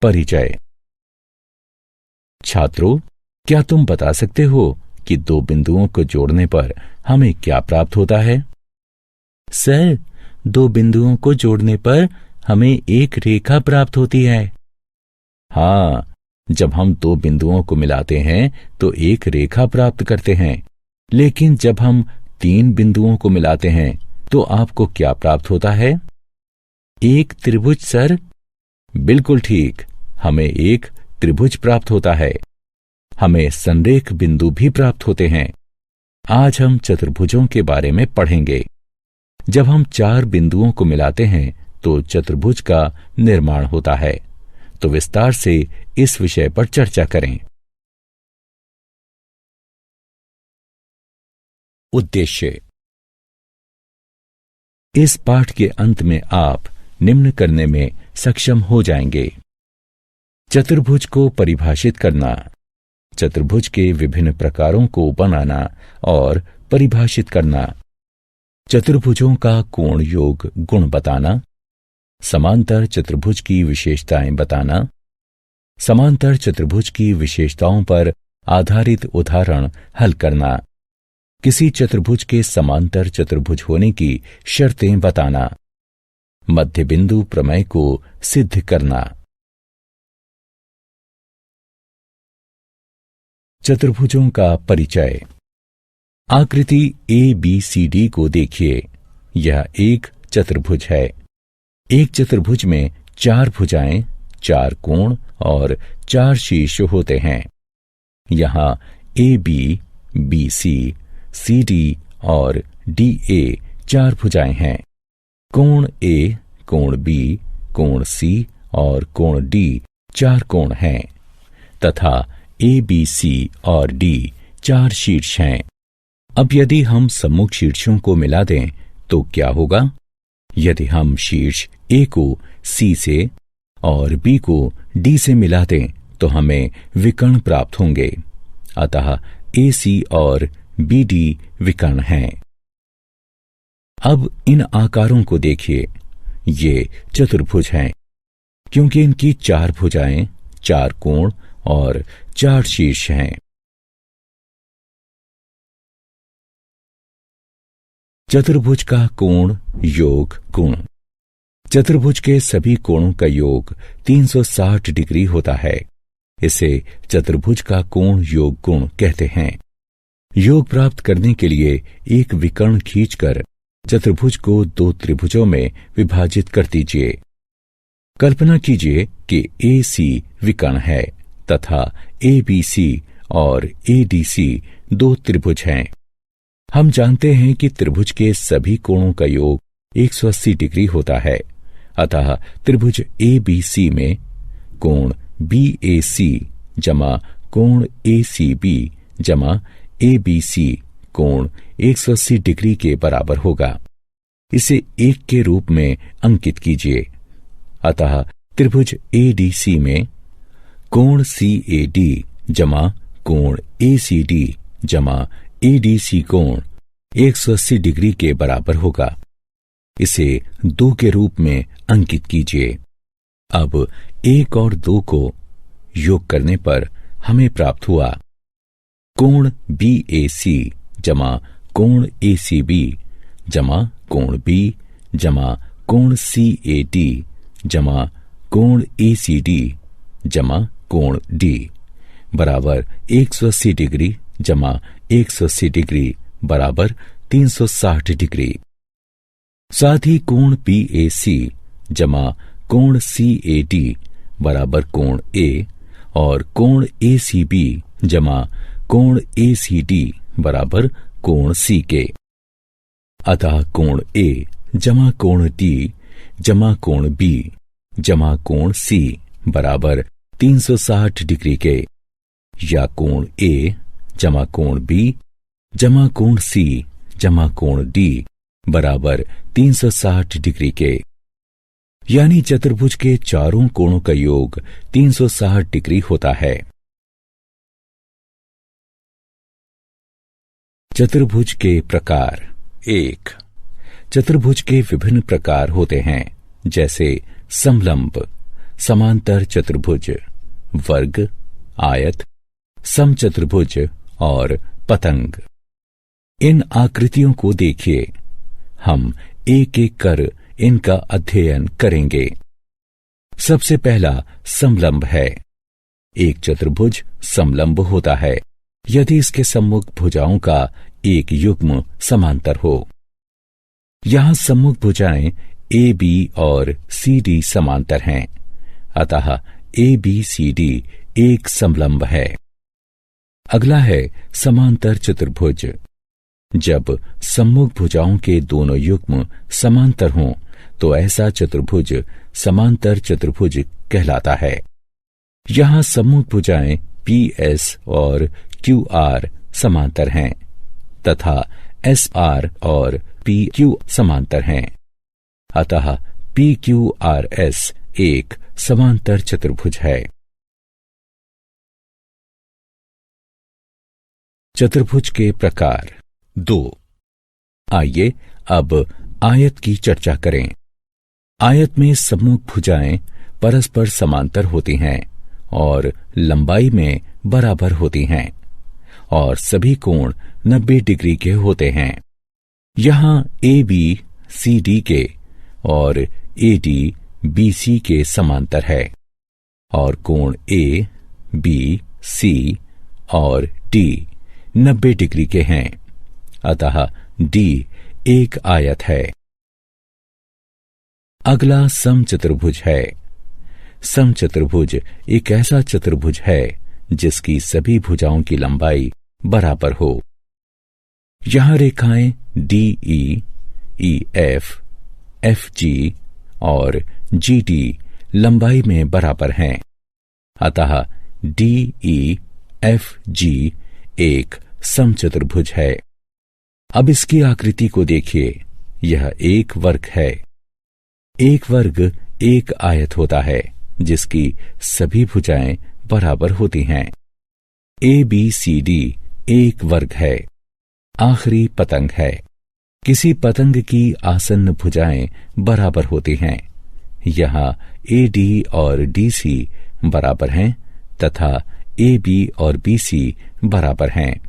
परिचय। छात्रों, क्या तुम बता सकते हो कि दो बिंदुओं को जोड़ने पर हमें क्या प्राप्त होता है? सर, दो बिंदुओं को जोड़ने पर हमें एक रेखा प्राप्त होती है। हाँ, जब हम दो बिंदुओं को मिलाते हैं तो एक रेखा प्राप्त करते हैं। लेकिन जब हम तीन बिंदुओं को मिलाते हैं तो आपको क्या प्राप्त होता है? एक त्रिभुज सर। बिल्कुल ठीक, हमें एक त्रिभुज प्राप्त होता है। हमें संरेख बिंदु भी प्राप्त होते हैं। आज हम चतुर्भुजों के बारे में पढ़ेंगे। जब हम चार बिंदुओं को मिलाते हैं तो चतुर्भुज का निर्माण होता है। तो विस्तार से इस विषय पर चर्चा करें। उद्देश्य। इस पाठ के अंत में आप निम्न करने में सक्षम हो जाएंगे: चतुर्भुज को परिभाषित करना, चतुर्भुज के विभिन्न प्रकारों को बनाना और परिभाषित करना, चतुर्भुजों का कोण योग गुण बताना, समांतर चतुर्भुज की विशेषताएं बताना, समांतर चतुर्भुज की विशेषताओं पर आधारित उदाहरण हल करना, किसी चतुर्भुज के समांतर चतुर्भुज होने की शर्तें बताना, मध्य बिंदु प्रमेय को सिद्ध करना। चतुर्भुजों का परिचय। आकृति ABCD को देखिए। यह एक चतुर्भुज है। एक चतुर्भुज में चार भुजाएं, चार कोण और चार शीर्ष होते हैं। यहाँ AB, BC, CD और DA चार भुजाएं हैं। कोण A, कोण B, कोण C और कोण D चार कोण हैं तथा ABC और D चार शीर्ष हैं। अब यदि हम सम्मुख शीर्षों को मिला दें तो क्या होगा? यदि हम शीर्ष A को C से और B को D से मिला दें तो हमें विकर्ण प्राप्त होंगे। अतः AC और BD विकर्ण हैं। अब इन आकारों को देखिए। ये चतुर्भुज हैं क्योंकि इनकी चार भुजाएं, चार कोण और चार शीर्ष हैं। चतुर्भुज का कोण योग गुण। चतुर्भुज के सभी कोणों का योग 360 डिग्री होता है। इसे चतुर्भुज का कोण योग गुण कहते हैं। योग प्राप्त करने के लिए एक विकर्ण खींचकर चतुर्भुज को दो त्रिभुजों में विभाजित कर दीजिए। कल्पना कीजिए कि AC विकर्ण है तथा ABC और ADC दो त्रिभुज हैं। हम जानते हैं कि त्रिभुज के सभी कोणों का योग 180 डिग्री होता है। अतः त्रिभुज ABC में कोण BAC जमा कोण ACB जमा ABC कोण 180 डिग्री के बराबर होगा। इसे एक के रूप में अंकित कीजिए। अतः त्रिभुज ADC में कोण CAD जमा कोण ACD जमा ADC कोण 180 डिग्री के बराबर होगा। इसे 2 के रूप में अंकित कीजिए। अब 1 और 2 को योग करने पर हमें प्राप्त हुआ कोण BAC जमा कोण ACB जमा कोण B जमा कोण CAD जमा कोण ACD जमा कोण D बराबर 180 डिग्री जमा 180 डिग्री बराबर 360 डिग्री। साथ ही कोण BAC जमा कोण CAD बराबर कोण A और कोण ACB जमा कोण ACD बराबर कोण C के। अतः कोण A जमा कोण D जमा कोण B जमा कोण C बराबर 360 डिग्री के, या कोण A जमा कोण B जमा कोण C जमा कोण D बराबर 360 डिग्री के। यानी चतुर्भुज के चारों कोणों का योग 360 डिग्री होता है। चतुर्भुज के प्रकार। 1. चतुर्भुज के विभिन्न प्रकार होते हैं, जैसे समलंब, समांतर चतुर्भुज, वर्ग, आयत, समचतुर्भुज और पतंग। इन आकृतियों को देखिए। हम एक एक कर इनका अध्ययन करेंगे। सबसे पहला समलंब है। एक चतुर्भुज समलंब होता है यदि इसके सम्मुख भुजाओं का एक युग्म समांतर हो। यहां सम्मुख भुजाएं ए बी और सी डी समांतर हैं, अतः ए बी सी डी एक समलंब है। अगला है समांतर चतुर्भुज। जब सम्मुख भुजाओं के दोनों युग्म समांतर हों तो ऐसा चतुर्भुज समांतर चतुर्भुज कहलाता है। यहां सम्मुख भुजाएं पी एस और क्यू आर समांतर हैं तथा एस आर और पी क्यू समांतर हैं, अतः पी क्यू आर एस एक समांतर चतुर्भुज है। चतुर्भुज के प्रकार 2। आइए अब आयत की चर्चा करें। आयत में सम्मुख भुजाएं परस्पर समांतर होती हैं और लंबाई में बराबर होती हैं और सभी कोण 90 डिग्री के होते हैं। यहां ए बी सी डी के और ए डी बी सी के समांतर है और कोण ए बी सी और डी 90 डिग्री के हैं, अतः डी एक आयत है। अगला समचतुर्भुज है। समचतुर्भुज एक ऐसा चतुर्भुज है जिसकी सभी भुजाओं की लंबाई बराबर हो। यहां रेखाएं D E F, F G और जी डी लंबाई में बराबर हैं, अतः डी ई एफ जी एक समचतुर्भुज है। अब इसकी आकृति को देखिए। यह एक वर्ग है। एक वर्ग एक आयत होता है जिसकी सभी भुजाएं बराबर होती हैं। ए बी सी डी एक वर्ग है। आखिरी पतंग है। किसी पतंग की आसन्न भुजाएं बराबर होती हैं। यहां ए डी और डी सी बराबर हैं तथा ए बी और बी सी बराबर हैं,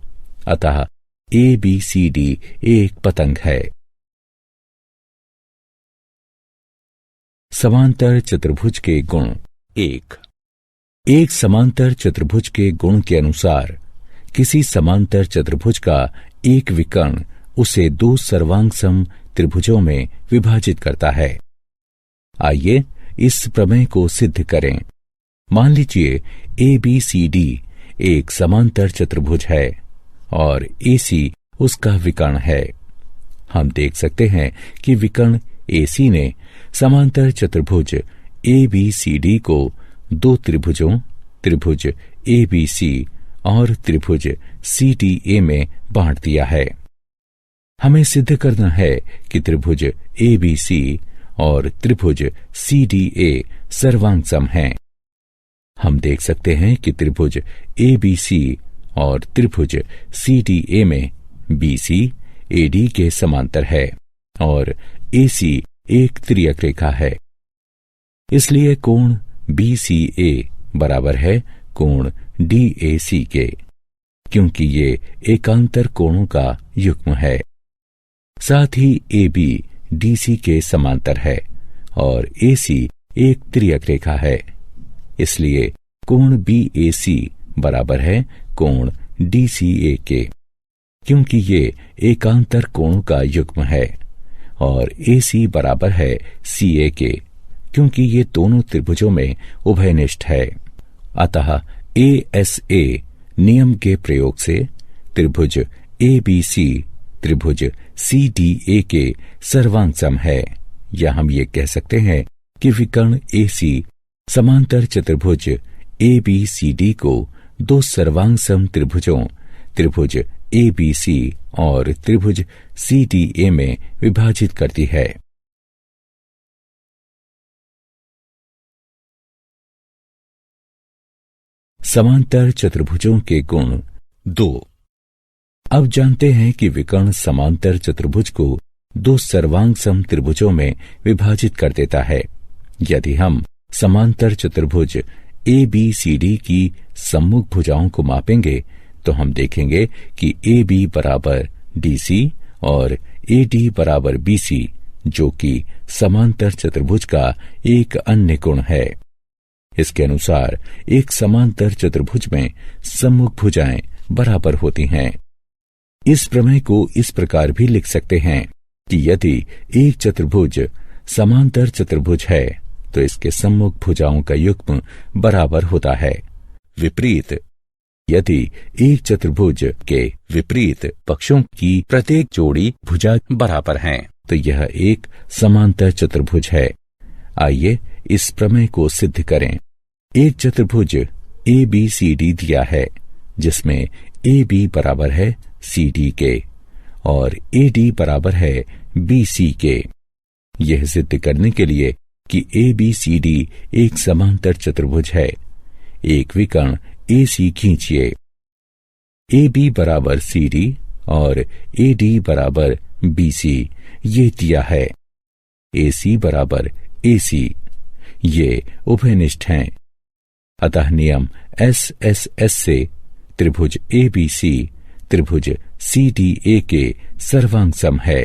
अतः ए बी सी डी एक पतंग है। समांतर चतुर्भुज के गुण 1। एक समांतर चतुर्भुज के गुण के अनुसार किसी समांतर चतुर्भुज का एक विकर्ण उसे दो सर्वांगसम त्रिभुजों में विभाजित करता है। आइए इस प्रमेय को सिद्ध करें। मान लीजिए ए बी सी डी एक समांतर चतुर्भुज है और ए सी उसका विकर्ण है। हम देख सकते हैं कि विकर्ण ए सी ने समांतर चतुर्भुज ए बी सी डी को दो त्रिभुजों, त्रिभुज ए बी सी और त्रिभुज सी डी ए में बांट दिया है। हमें सिद्ध करना है कि त्रिभुज ए बी सी और त्रिभुज सी डी ए सर्वांगसम हैं। हम देख सकते हैं कि त्रिभुज ए बी सी और त्रिभुज सी डी ए में बी सी ए डी के समांतर है और ए सी एक तिर्यक रेखा है। इसलिए कोण बी सी ए बराबर है कोण डी ए सी के, क्योंकि ये एकांतर कोणों का युग्म है। साथ ही ए बी डी सी के समांतर है और ए सी एक तिर्यक रेखा है। इसलिए कोण बी ए सी बराबर है कोण डी सी ए के, क्योंकि ये एकांतर कोणों का युग्म है। और ए सी बराबर है सी ए के, क्योंकि ये दोनों त्रिभुजों में उभयनिष्ठ है। अतः ए एस ए नियम के प्रयोग से त्रिभुज ए बी सी त्रिभुज सी डी ए के सर्वांगसम है, या हम ये कह सकते हैं कि विकर्ण ए सी समांतर चतुर्भुज ए बी सी डी को दो सर्वांगसम त्रिभुजों, त्रिभुज ए बी सी और त्रिभुज सी डी ए में विभाजित करती है। समांतर चतुर्भुजों के गुण 2। अब जानते हैं कि विकर्ण समांतर चतुर्भुज को दो सर्वांग सम त्रिभुजों में विभाजित कर देता है। यदि हम समांतर चतुर्भुज ABCD की सम्मुख भुजाओं को मापेंगे तो हम देखेंगे कि AB बराबर DC और AD बराबर BC, जो कि समांतर चतुर्भुज का एक अन्य गुण है। इसके अनुसार एक समांतर चतुर्भुज में सम्मुख भुजाएं बराबर होती हैं। इस प्रमेय को इस प्रकार भी लिख सकते हैं कि यदि एक चतुर्भुज समांतर चतुर्भुज है तो इसके सम्मुख भुजाओं का युग्म बराबर होता है। विपरीत, यदि एक चतुर्भुज के विपरीत पक्षों की प्रत्येक जोड़ी भुजा बराबर हैं, तो यह एक समांतर चतुर्भुज है। आइए इस प्रमेय को सिद्ध करें। एक चतुर्भुज ABCD दिया है, जिसमें AB बराबर है CD के और AD बराबर है BC के। यह सिद्ध करने के लिए कि ABCD एक समांतर चतुर्भुज है, एक विकर्ण AC खींचिए। AB बराबर CD और AD बराबर BC ये दिया है। AC बराबर AC, ये उभयनिष्ठ हैं। अतः नियम SSS से त्रिभुज ABC त्रिभुज CDA के सर्वांग सम है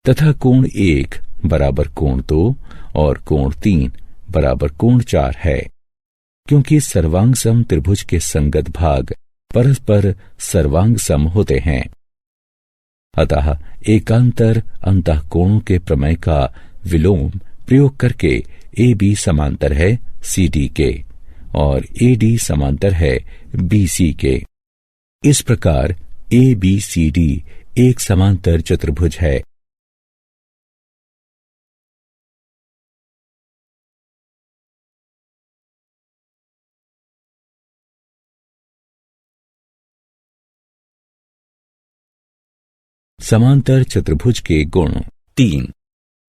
तथा कोण 1 बराबर कोण 2 और कोण 3 बराबर कोण 4 है। क्योंकि सर्वांग सम त्रिभुज के संगत भाग परस्पर सर्वांग सम होते हैं, अतः एकांतर अंतःकोणों के प्रमेय का विलोम प्रयोग करके AB समांतर है CD के और AD समांतर है BC के। इस प्रकार ABCD एक समांतर चतुर्भुज है। समांतर चतुर्भुज के गुण 3।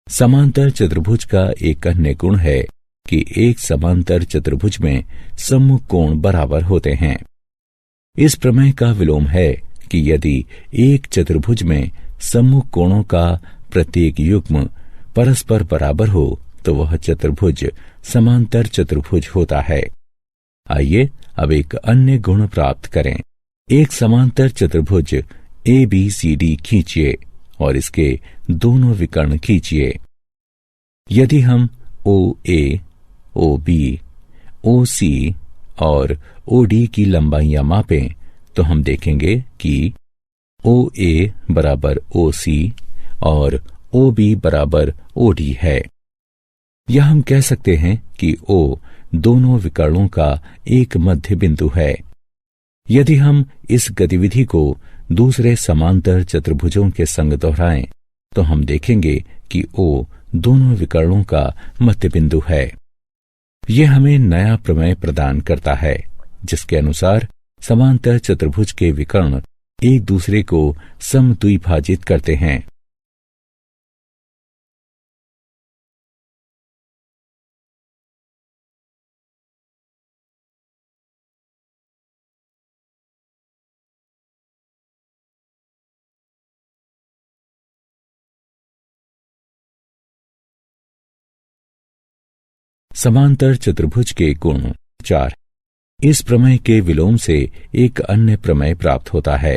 समांतर चतुर्भुज का एक अन्य गुण है कि एक समांतर चतुर्भुज में सम्मुख कोण बराबर होते हैं। इस प्रमेय का विलोम है कि यदि एक चतुर्भुज में सम्मुख कोणों का प्रत्येक युग्म परस्पर बराबर हो तो वह चतुर्भुज समांतर चतुर्भुज होता है। आइए अब एक अन्य गुण प्राप्त करें। एक समांतर चतुर्भुज ABCD खींचिए और इसके दोनों विकर्ण खींचिए। यदि हम OA, OB, OC और OD की लंबाइयां मापें तो हम देखेंगे कि OA बराबर OC और OB बराबर OD है। या हम कह सकते हैं कि O दोनों विकर्णों का एक मध्य बिंदु है। यदि हम इस गतिविधि को दूसरे समांतर चतुर्भुजों के संग दोहराएं तो हम देखेंगे कि O दोनों विकर्णों का मध्य बिंदु है। यह हमें नया प्रमेय प्रदान करता है, जिसके अनुसार समांतर चतुर्भुज के विकर्ण एक दूसरे को समद्विभाजित करते हैं। समांतर चतुर्भुज के गुण 4। इस प्रमेय के विलोम से एक अन्य प्रमेय प्राप्त होता है।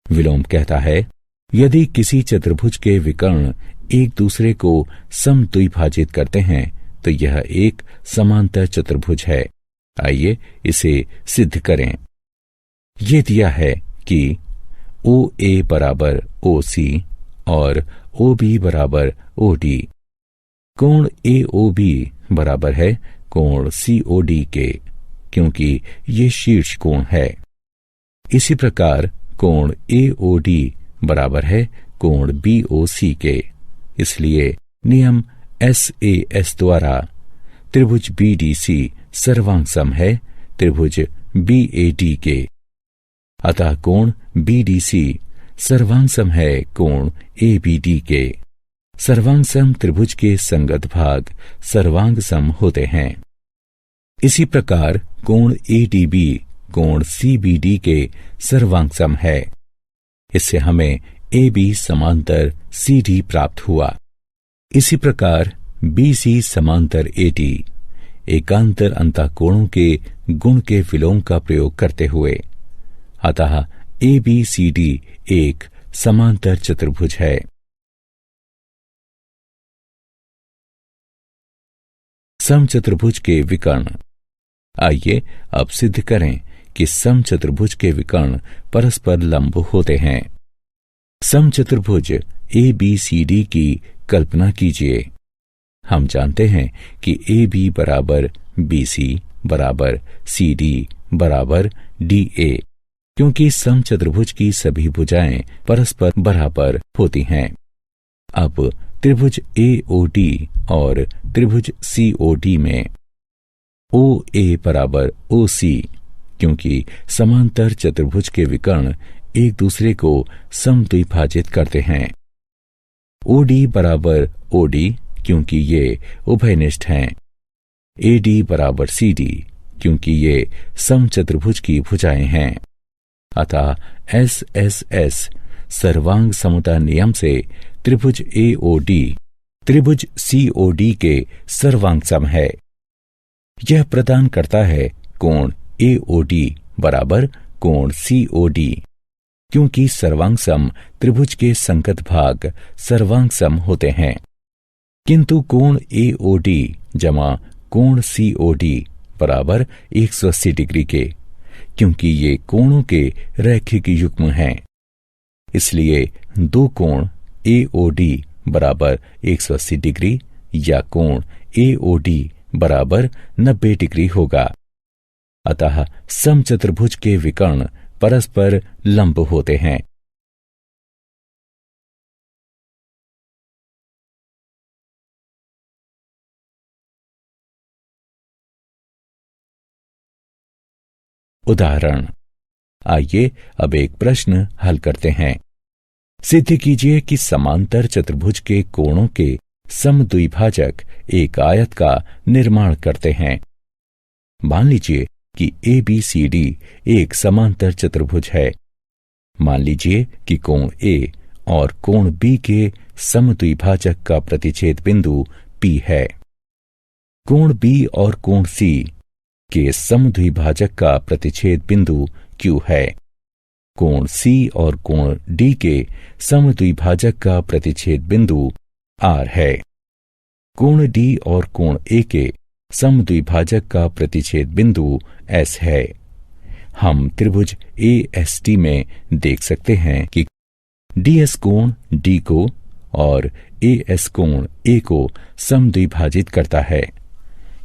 विलोम कहता है, यदि किसी चतुर्भुज के विकर्ण एक दूसरे को समद्विभाजित करते हैं तो यह एक समांतर चतुर्भुज है। आइए इसे सिद्ध करें। ये दिया है कि OA बराबर OC और OB बराबर OD। कोण AOB बराबर है कोण COD के, क्योंकि ये शीर्ष कोण है। इसी प्रकार कोण AOD बराबर है कोण BOC के। इसलिए नियम SAS द्वारा त्रिभुज BDC सर्वांग सम है त्रिभुज BAD के। अतः कोण BDC सर्वांग सम है कोण ABD के। सर्वांग सम त्रिभुज के संगत भाग सर्वांग सम होते हैं। इसी प्रकार कोण ADB कोण CBD के सर्वांग सम है। इससे हमें AB समांतर CD प्राप्त हुआ। इसी प्रकार BC समांतर AD एकांतर अंतःकोणों के गुण के विलोम का प्रयोग करते हुए, अतः ABCD एक समांतर चतुर्भुज है। समचतुर्भुज के विकर्ण। आइए अब सिद्ध करें कि समचतुर्भुज के विकर्ण परस्पर लंब होते हैं। समचतुर्भुज ABCD की कल्पना कीजिए। हम जानते हैं कि AB बराबर BC बराबर CD बराबर DA, क्योंकि समचतुर्भुज की सभी भुजाएं परस्पर बराबर होती हैं। अब त्रिभुज AOD और त्रिभुज COD में OA बराबर OC, क्योंकि समांतर चतुर्भुज के विकर्ण एक दूसरे को समद्विभाजित करते हैं। OD बराबर OD, क्योंकि ये उभयनिष्ठ हैं। AD बराबर CD, क्योंकि ये समचतुर्भुज की भुजाएं हैं। अतः SSS सर्वांग समता नियम से त्रिभुज AOD त्रिभुज COD के सर्वांग सम है। यह प्रदान करता है कोण AOD बराबर कोण COD, क्योंकि सर्वांग सम त्रिभुज के संगत भाग सर्वांग सम होते हैं। किंतु कोण AOD जमा कोण COD बराबर 180 डिग्री के, क्योंकि ये कोणों के रैखिक युग्म हैं। इसलिए दो कोण AOD बराबर 180 डिग्री या कोण AOD बराबर 90 डिग्री होगा। अतः समचतुर्भुज के विकर्ण परस्पर लंब होते हैं। उदाहरण। आइए अब एक प्रश्न हल करते हैं। सिद्ध कीजिए कि समांतर चतुर्भुज के कोणों के समद्विभाजक एक आयत का निर्माण करते हैं। मान लीजिए कि ABCD एक समांतर चतुर्भुज है। मान लीजिए कि कोण A और कोण B के समद्विभाजक का प्रतिच्छेद बिंदु P है। कोण B और कोण C के समद्विभाजक का प्रतिच्छेद बिंदु Q है। कोण C और कोण D के समद्विभाजक का प्रतिच्छेद बिंदु R है। कोण D और कोण A के समद्विभाजक का प्रतिच्छेद बिंदु S है। हम त्रिभुज AST में देख सकते हैं कि DS कोण D को और AS कोण A को समद्विभाजित करता है।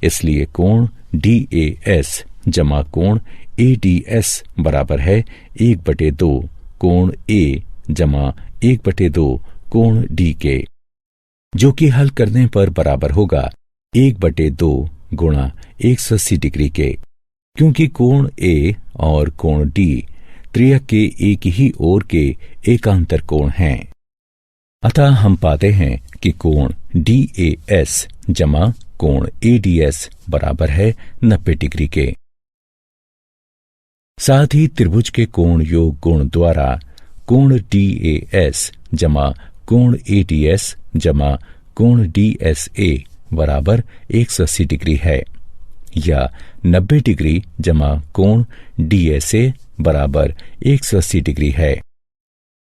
इसलिए कोण DAS जमा कोण ADS बराबर है 1/2 कोण A जमा 1/2 कोण D के, जो कि हल करने पर बराबर होगा 1/2 गुणा 180 डिग्री के, क्योंकि कोण A और कोण D त्रियक के एक ही ओर के एकांतर कोण हैं। अतः हम पाते हैं कि कोण DAS जमा कोण ADS बराबर है 90 डिग्री के। साथ ही त्रिभुज के कोण योग गुण द्वारा कोण DAS जमा कोण ADS जमा कोण DSA बराबर 180 डिग्री है, या 90 डिग्री जमा कोण DSA बराबर 180 डिग्री है,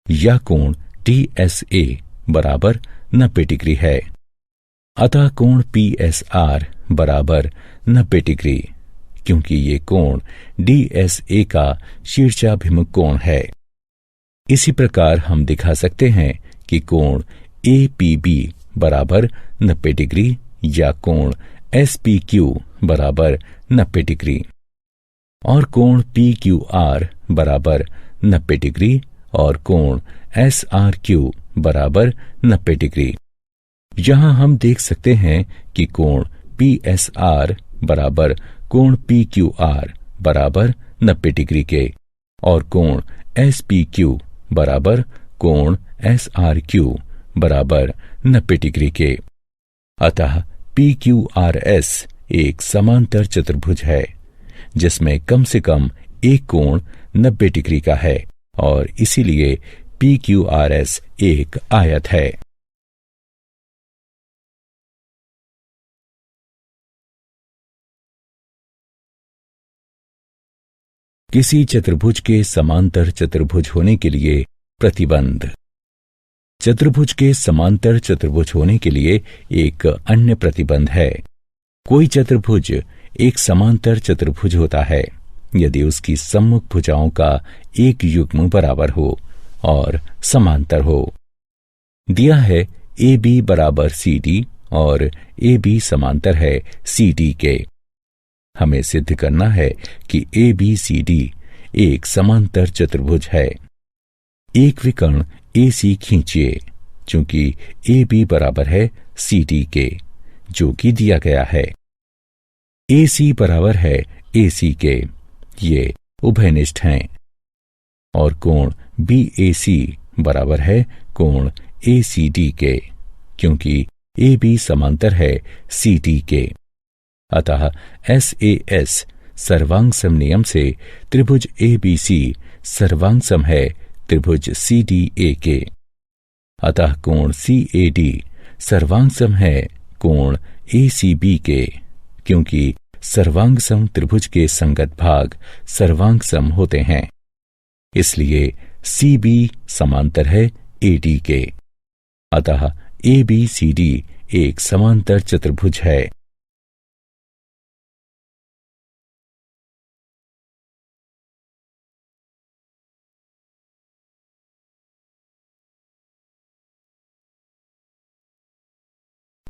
या कोण DSA बराबर 90 डिग्री है। अतः कोण PSR बराबर 90 डिग्री, क्योंकि ये कोण DSA का शीर्षाभिमुख कोण है। इसी प्रकार हम दिखा सकते हैं कि कोण APB बराबर 90 डिग्री या कोण SPQ बराबर 90 डिग्री और कोण PQR बराबर 90 डिग्री और कोण SRQ बराबर 90 डिग्री। यहाँ हम देख सकते हैं कि कोण PSR बराबर कोण PQR बराबर 90 डिग्री के और कोण SPQ बराबर कोण SRQ बराबर 90 डिग्री के। अतः PQRS एक समांतर चतुर्भुज है जिसमें कम से कम एक कोण 90 डिग्री का है और इसीलिए PQRS एक आयत है। किसी चतुर्भुज के समांतर चतुर्भुज होने के लिए प्रतिबंध। चतुर्भुज के समांतर चतुर्भुज होने के लिए एक अन्य प्रतिबंध है। कोई चतुर्भुज एक समांतर चतुर्भुज होता है यदि उसकी सम्मुख भुजाओं का एक युग्म बराबर हो और समांतर हो। दिया है AB बराबर CD और AB समांतर है CD के। हमें सिद्ध करना है कि ABCD एक समांतर चतुर्भुज है। एक विकर्ण AC खींचिए, चूंकि AB बराबर है CD के, जो कि दिया गया है। AC बराबर है AC के, ये उभयनिष्ठ हैं। और कोण BAC बराबर है कोण ACD के, क्योंकि AB समांतर है CD के। अतः SAS सर्वांग सम नियम से त्रिभुज ABC सर्वांग सम है त्रिभुज CDA के। अतः कोण CAD सर्वांग सम है कोण ACB के, क्योंकि सर्वांग सम त्रिभुज के संगत भाग सर्वांग सम होते हैं। इसलिए CB समांतर है AD के। अतः ABCD एक समांतर चतुर्भुज है।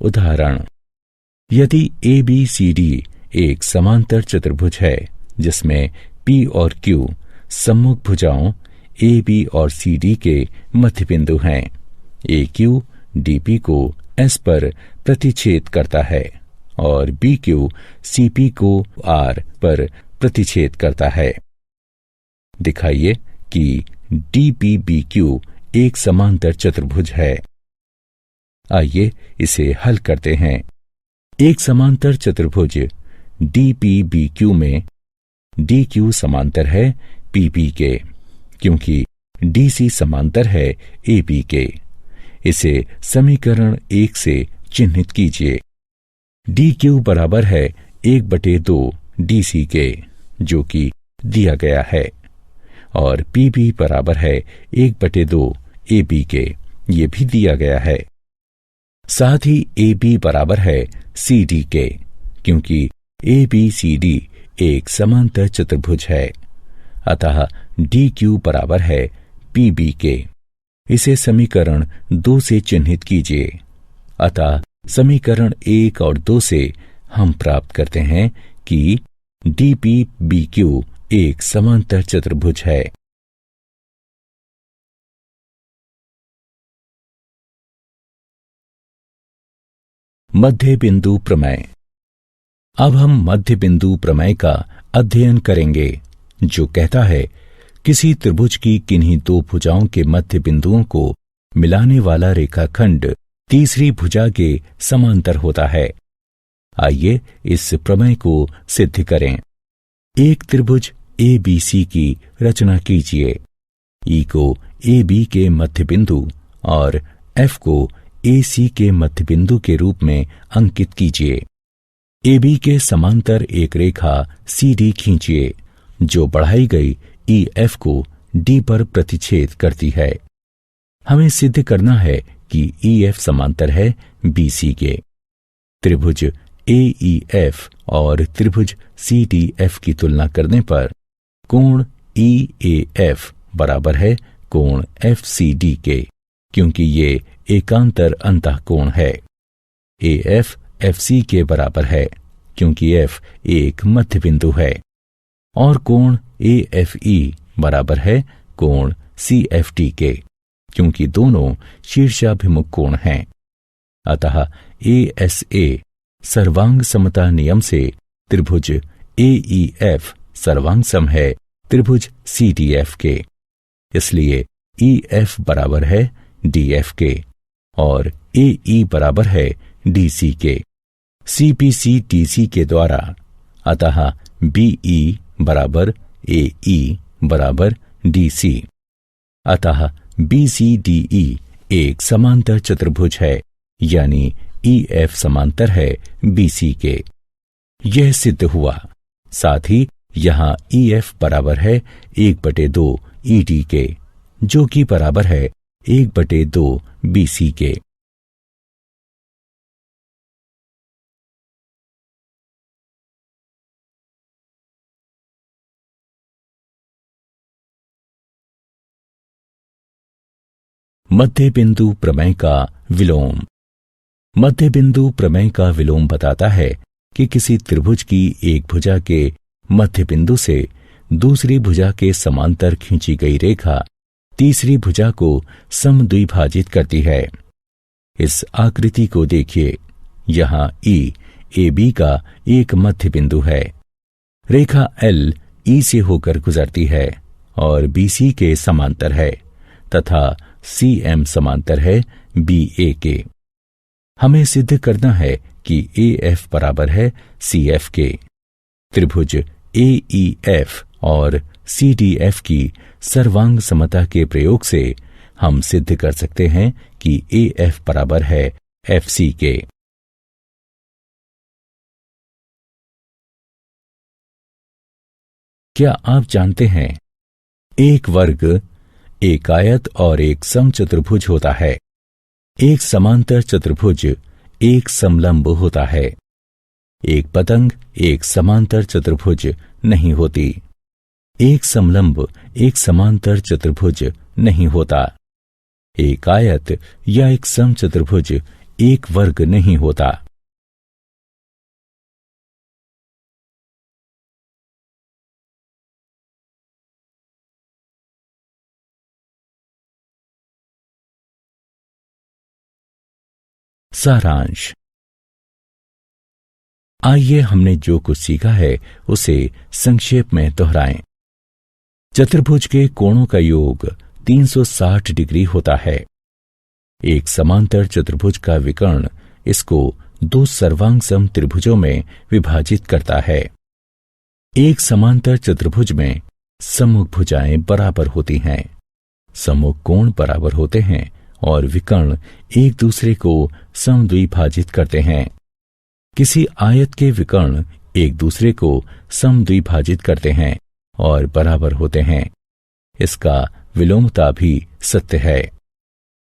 उदाहरण, यदि ABCD एक समांतर चतुर्भुज है जिसमें P और Q सम्मुख भुजाओं AB और CD के मध्य बिंदु हैं। AQ DP को S पर प्रतिच्छेद करता है और BQ CP को R पर प्रतिच्छेद करता है। दिखाइए कि DPBQ एक समांतर चतुर्भुज है। आइए इसे हल करते हैं। एक समांतर चतुर्भुज DPBQ में DQ समांतर है PP के, क्योंकि DC समांतर है AB के। इसे समीकरण 1 से चिन्हित कीजिए। DQ बराबर है 1/2 DC के, जो कि दिया गया है, और PP बराबर है 1/2 AB के, ये भी दिया गया है। साथ ही AB बराबर है CD के, क्योंकि ABCD एक समांतर चतुर्भुज है। अतः DQ बराबर है PB के। इसे समीकरण 2 से चिन्हित कीजिए। अतः समीकरण 1 और 2 से हम प्राप्त करते हैं कि DPBQ एक समांतर चतुर्भुज है। मध्य बिंदु प्रमेय। अब हम मध्य बिंदु प्रमेय का अध्ययन करेंगे, जो कहता है किसी त्रिभुज की किन्हीं दो भुजाओं के मध्य बिंदुओं को मिलाने वाला रेखाखंड तीसरी भुजा के समांतर होता है। आइए इस प्रमेय को सिद्ध करें। एक त्रिभुज ABC की रचना कीजिए। E को AB के मध्य बिंदु और F को AC के मध्य बिंदु के रूप में अंकित कीजिए। AB के समांतर एक रेखा CD खींचिए, जो बढ़ाई गई EF को D पर प्रतिच्छेद करती है। हमें सिद्ध करना है कि EF समांतर है BC के। त्रिभुज AEF और त्रिभुज CDF की तुलना करने पर कोण EAF बराबर है कोण FCD के, क्योंकि ये एकांतर अंतःकोण है। AF FC के बराबर है, क्योंकि F एक मध्य बिंदु है, और कोण AFE बराबर है कोण CFD के, क्योंकि दोनों शीर्षाभिमुख कोण हैं। अतः ASA सर्वांग समता नियम से त्रिभुज AEF सर्वांग सम है त्रिभुज CDF के। इसलिए EF बराबर है DF के और AE बराबर है DC के। CPC DC के द्वारा, अतः BE बराबर AE बराबर DC। अतः BCDE एक समांतर चतुर्भुज है, यानी EF समांतर है BC के। यह सिद्ध हुआ। साथ ही यहाँ EF बराबर है 1/2 ED के, जो कि बराबर है 1/2 BC के। मध्य बिंदु प्रमेय का विलोम। मध्य बिंदु प्रमेय का विलोम बताता है कि किसी त्रिभुज की एक भुजा के मध्य बिंदु से दूसरी भुजा के समांतर खींची गई रेखा तीसरी भुजा को समद्विभाजित करती है। इस आकृति को देखिए। यहाँ E AB का एक मध्य बिंदु है। रेखा L E से होकर गुजरती है और BC के समांतर है तथा CM समांतर है BA के। हमें सिद्ध करना है कि AF बराबर है CF के। त्रिभुज AEF और CDF की सर्वांग समता के प्रयोग से हम सिद्ध कर सकते हैं कि AF बराबर है FC के। क्या आप जानते हैं, एक वर्ग, एक आयत और एक समचतुर्भुज होता है। एक समांतर चतुर्भुज एक समलंब होता है। एक पतंग एक समांतर चतुर्भुज नहीं होती। एक समलंब एक समांतर चतुर्भुज नहीं होता। एक आयत या एक समचतुर्भुज एक वर्ग नहीं होता। सारांश। आइए हमने जो कुछ सीखा है उसे संक्षेप में दोहराएं। चतुर्भुज के कोणों का योग 360 डिग्री होता है। एक समांतर चतुर्भुज का विकर्ण इसको दो सर्वांग सम त्रिभुजों में विभाजित करता है। एक समांतर चतुर्भुज में सम्मुख भुजाएं बराबर होती हैं, सम्मुख कोण बराबर होते हैं और विकर्ण एक दूसरे को समद्विभाजित करते हैं। किसी आयत के विकर्ण एक दूसरे को समद्विभाजित करते हैं और बराबर होते हैं। इसका विलोमता भी सत्य है।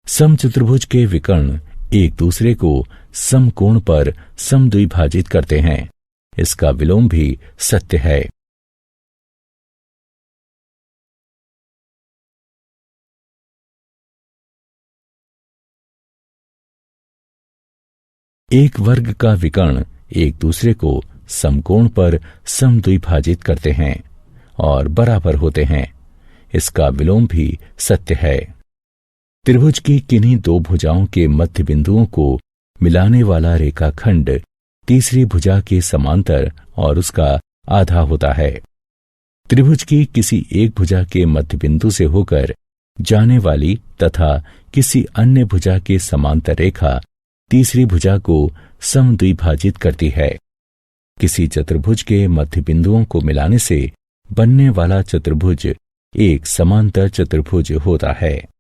समचतुर्भुज के विकर्ण एक दूसरे को समकोण पर समद्विभाजित करते हैं। इसका विलोम भी सत्य है। एक वर्ग का विकर्ण एक दूसरे को समकोण पर समद्विभाजित करते हैं और बराबर होते हैं। इसका विलोम भी सत्य है। त्रिभुज की किन्हीं दो भुजाओं के मध्य बिंदुओं को मिलाने वाला रेखाखंड तीसरी भुजा के समांतर और उसका आधा होता है। त्रिभुज की किसी एक भुजा के मध्य बिंदु से होकर जाने वाली तथा किसी अन्य भुजा के समांतर रेखा तीसरी भुजा को समद्विभाजित करती है। किसी चतुर्भुज के मध्य बिंदुओं को मिलाने से बनने वाला चतुर्भुज एक समांतर चतुर्भुज होता है।